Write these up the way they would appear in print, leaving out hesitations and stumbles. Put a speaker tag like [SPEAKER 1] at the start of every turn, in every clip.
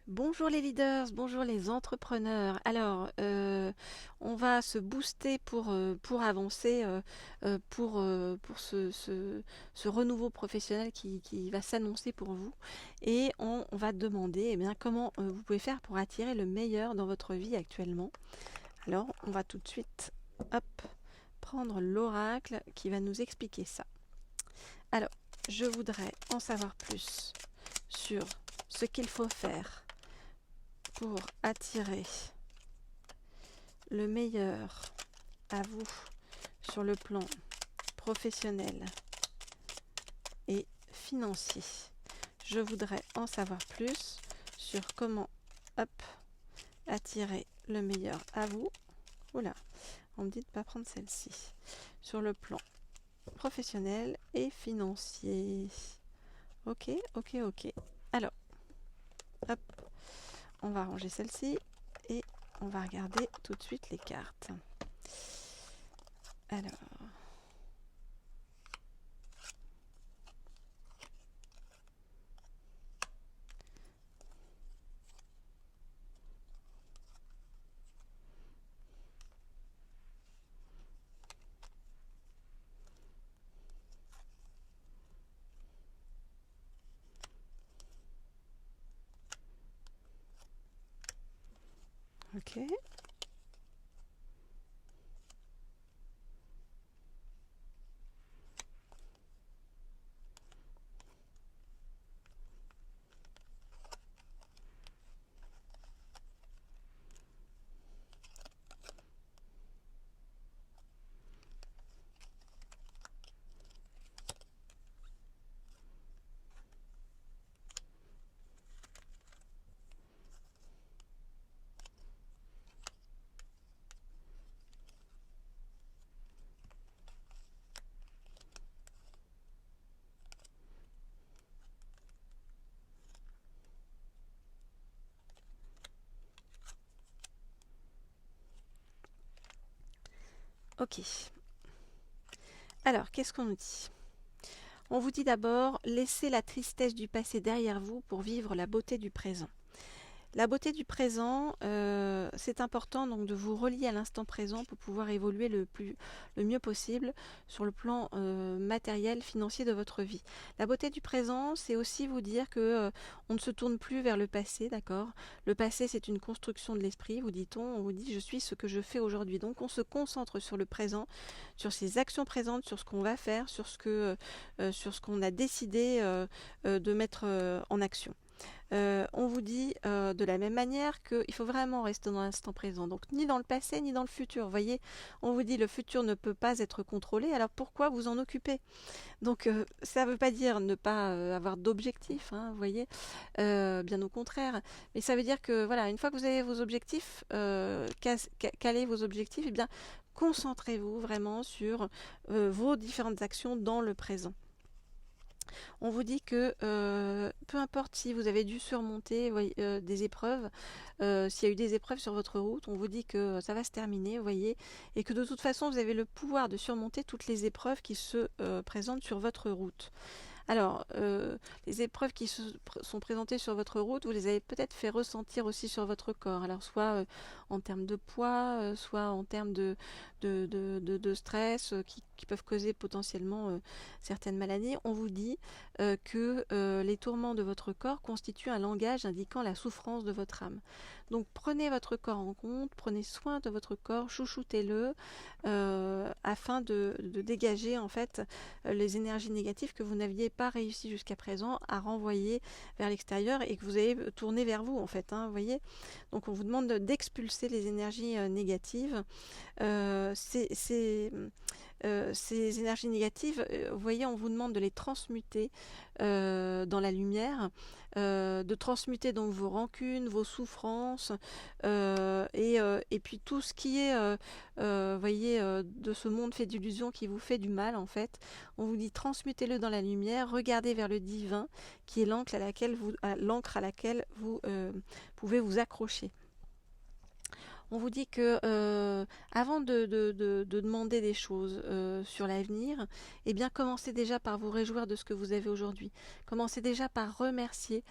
[SPEAKER 1] Bonjour les leaders, bonjour les entrepreneurs. Alors, on va se booster pour avancer, pour ce renouveau professionnel qui va s'annoncer pour vous. Et on va demander comment vous pouvez faire pour attirer le meilleur dans votre vie actuellement. Alors, on va tout de suite, hop, prendre l'oracle qui va nous expliquer ça. Alors, je voudrais en savoir plus sur ce qu'il faut faire pour attirer le meilleur à vous sur le plan professionnel et financier. Je voudrais en savoir plus sur comment attirer le meilleur à vous. Oula, on me dit de ne pas prendre celle-ci. Sur le plan professionnel et financier. Ok. Alors, hop, on va ranger celle-ci et on va regarder tout de suite les cartes. Alors, ok. Ok. Alors, qu'est-ce qu'on nous dit? On vous dit d'abord, laissez la tristesse du passé derrière vous pour vivre la beauté du présent. La beauté du présent, c'est important donc de vous relier à l'instant présent pour pouvoir évoluer le mieux possible sur le plan matériel, financier de votre vie. La beauté du présent, c'est aussi vous dire que on ne se tourne plus vers le passé, d'accord? Le passé, c'est une construction de l'esprit, vous dit-on. On vous dit je suis ce que je fais aujourd'hui. Donc on se concentre sur le présent, sur ses actions présentes, sur ce qu'on va faire, sur ce qu'on a décidé de mettre en action. On vous dit de la même manière qu'il faut vraiment rester dans l'instant présent, donc ni dans le passé ni dans le futur. Vous voyez, on vous dit le futur ne peut pas être contrôlé, alors pourquoi vous en occuper? Donc ça ne veut pas dire ne pas avoir d'objectifs, hein, vous voyez, bien au contraire, mais ça veut dire que voilà, une fois que vous avez vos objectifs, calez vos objectifs, et bien concentrez-vous vraiment sur vos différentes actions dans le présent. On vous dit que peu importe si vous avez dû surmonter des épreuves, s'il y a eu des épreuves sur votre route, on vous dit que ça va se terminer, vous voyez, et que de toute façon vous avez le pouvoir de surmonter toutes les épreuves qui se présentent sur votre route. Alors, les épreuves qui sont présentées sur votre route, vous les avez peut-être fait ressentir aussi sur votre corps. Alors, soit en termes de poids, soit en termes de stress qui peuvent causer potentiellement certaines maladies. On vous dit que les tourments de votre corps constituent un langage indiquant la souffrance de votre âme. Donc, prenez votre corps en compte, prenez soin de votre corps, chouchoutez-le afin de dégager en fait les énergies négatives que vous n'aviez pas réussi jusqu'à présent à renvoyer vers l'extérieur et que vous avez tourné vers vous en fait, hein, vous voyez. Donc on vous demande d'expulser les énergies négatives. Ces énergies négatives, vous voyez, on vous demande de les transmuter dans la lumière, de transmuter donc vos rancunes, vos souffrances, et puis tout ce qui est, voyez, de ce monde fait d'illusions qui vous fait du mal en fait. On vous dit transmutez-le dans la lumière, regardez vers le divin qui est l'encre à laquelle vous pouvez vous accrocher. On vous dit que avant de demander des choses sur l'avenir, eh bien commencez déjà par vous réjouir de ce que vous avez aujourd'hui. Commencez déjà par remercier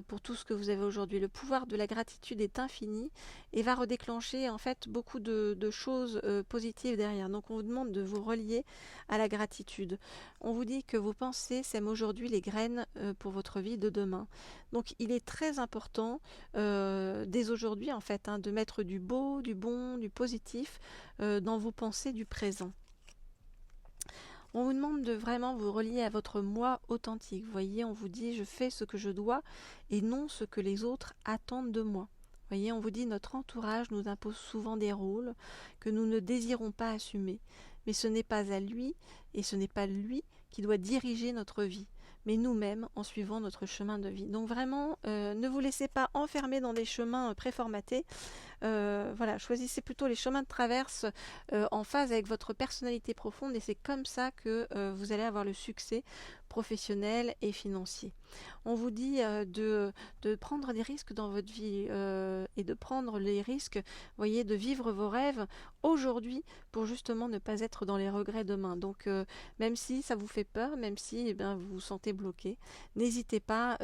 [SPEAKER 1] pour tout ce que vous avez aujourd'hui. Le pouvoir de la gratitude est infini et va redéclencher en fait beaucoup de choses positives derrière. Donc on vous demande de vous relier à la gratitude. On vous dit que vos pensées sèment aujourd'hui les graines pour votre vie de demain. Donc il est très important dès aujourd'hui en fait de mettre du beau, du bon, du positif dans vos pensées du présent. On vous demande de vraiment vous relier à votre moi authentique. Vous voyez, on vous dit je fais ce que je dois et non ce que les autres attendent de moi. Vous voyez, on vous dit notre entourage nous impose souvent des rôles que nous ne désirons pas assumer. Mais ce n'est pas à lui et ce n'est pas lui qui doit diriger notre vie, mais nous-mêmes en suivant notre chemin de vie. Donc vraiment, ne vous laissez pas enfermer dans des chemins préformatés. Voilà, choisissez plutôt les chemins de traverse en phase avec votre personnalité profonde et c'est comme ça que vous allez avoir le succès professionnel et financier. On vous dit de prendre des risques dans votre vie et de prendre les risques, voyez, de vivre vos rêves aujourd'hui pour justement ne pas être dans les regrets demain. Donc même si ça vous fait peur, même si eh bien, vous vous sentez bloqué, n'hésitez pas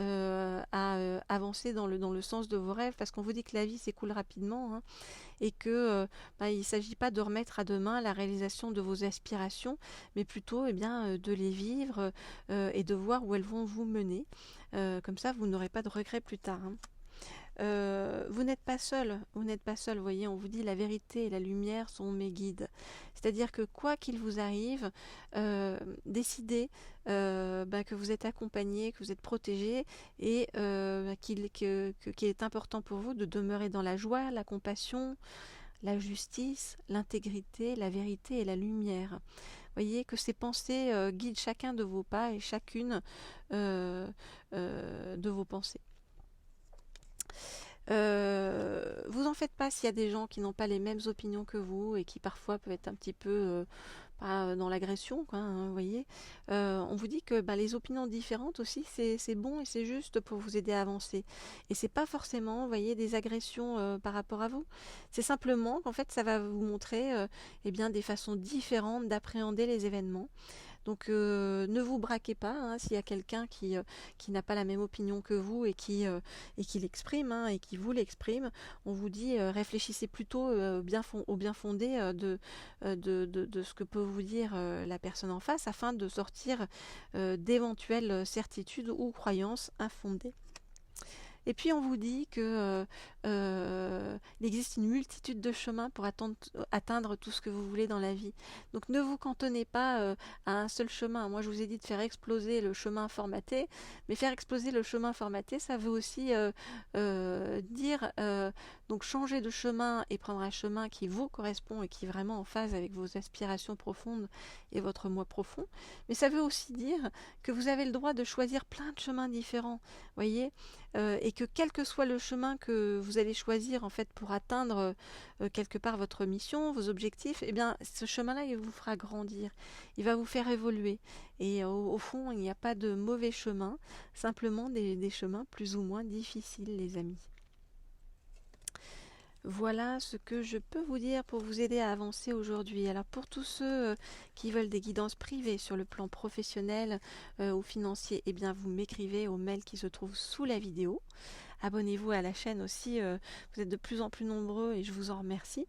[SPEAKER 1] à avancer dans le sens de vos rêves parce qu'on vous dit que la vie s'écoule rapidement et que il ne s'agit pas de remettre à demain la réalisation de vos aspirations, mais plutôt de les vivre et de voir où elles vont vous mener. Comme ça, vous n'aurez pas de regrets plus tard. Vous n'êtes pas seul, vous voyez, on vous dit la vérité et la lumière sont mes guides. C'est-à-dire que quoi qu'il vous arrive, décidez que vous êtes accompagné, que vous êtes protégé et qu'il est important pour vous de demeurer dans la joie, la compassion, la justice, l'intégrité, la vérité et la lumière. Voyez que ces pensées guident chacun de vos pas et chacune de vos pensées. Vous en faites pas s'il y a des gens qui n'ont pas les mêmes opinions que vous et qui parfois peuvent être un petit peu pas dans l'agression, quoi, vous voyez. On vous dit que les opinions différentes aussi, c'est bon et c'est juste pour vous aider à avancer. Et c'est pas forcément, vous voyez, des agressions par rapport à vous. C'est simplement qu'en fait, ça va vous montrer des façons différentes d'appréhender les événements. Donc ne vous braquez pas s'il y a quelqu'un qui n'a pas la même opinion que vous et qui l'exprime et qui vous l'exprime. On vous dit réfléchissez plutôt au bien fondé de ce que peut vous dire la personne en face afin de sortir d'éventuelles certitudes ou croyances infondées. Et puis on vous dit que il existe une multitude de chemins pour atteindre tout ce que vous voulez dans la vie. Donc ne vous cantonnez pas à un seul chemin. Moi je vous ai dit de faire exploser le chemin formaté, mais faire exploser le chemin formaté, ça veut aussi dire donc changer de chemin et prendre un chemin qui vous correspond et qui est vraiment en phase avec vos aspirations profondes et votre moi profond. Mais ça veut aussi dire que vous avez le droit de choisir plein de chemins différents, voyez, et que quel que soit le chemin que vous allez choisir en fait pour atteindre quelque part votre mission, vos objectifs, eh bien ce chemin-là il vous fera grandir, il va vous faire évoluer. Et au fond, il n'y a pas de mauvais chemin, simplement des chemins plus ou moins difficiles, les amis. Voilà ce que je peux vous dire pour vous aider à avancer aujourd'hui. Alors pour tous ceux qui veulent des guidances privées sur le plan professionnel ou financier, eh bien vous m'écrivez au mail qui se trouve sous la vidéo. Abonnez-vous à la chaîne aussi, vous êtes de plus en plus nombreux et je vous en remercie.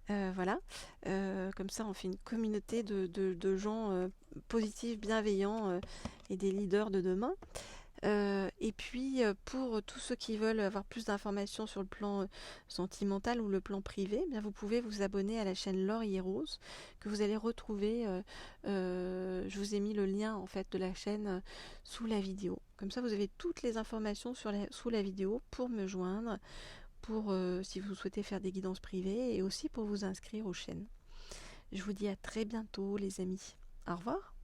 [SPEAKER 1] Voilà, comme ça on fait une communauté de gens positifs, bienveillants et des leaders de demain. Et puis pour tous ceux qui veulent avoir plus d'informations sur le plan sentimental ou le plan privé, eh bien vous pouvez vous abonner à la chaîne Laurier Rose que vous allez retrouver. Je vous ai mis le lien en fait de la chaîne sous la vidéo. Comme ça vous avez toutes les informations sous la vidéo pour me joindre, pour si vous souhaitez faire des guidances privées et aussi pour vous inscrire aux chaînes. Je vous dis à très bientôt les amis. Au revoir.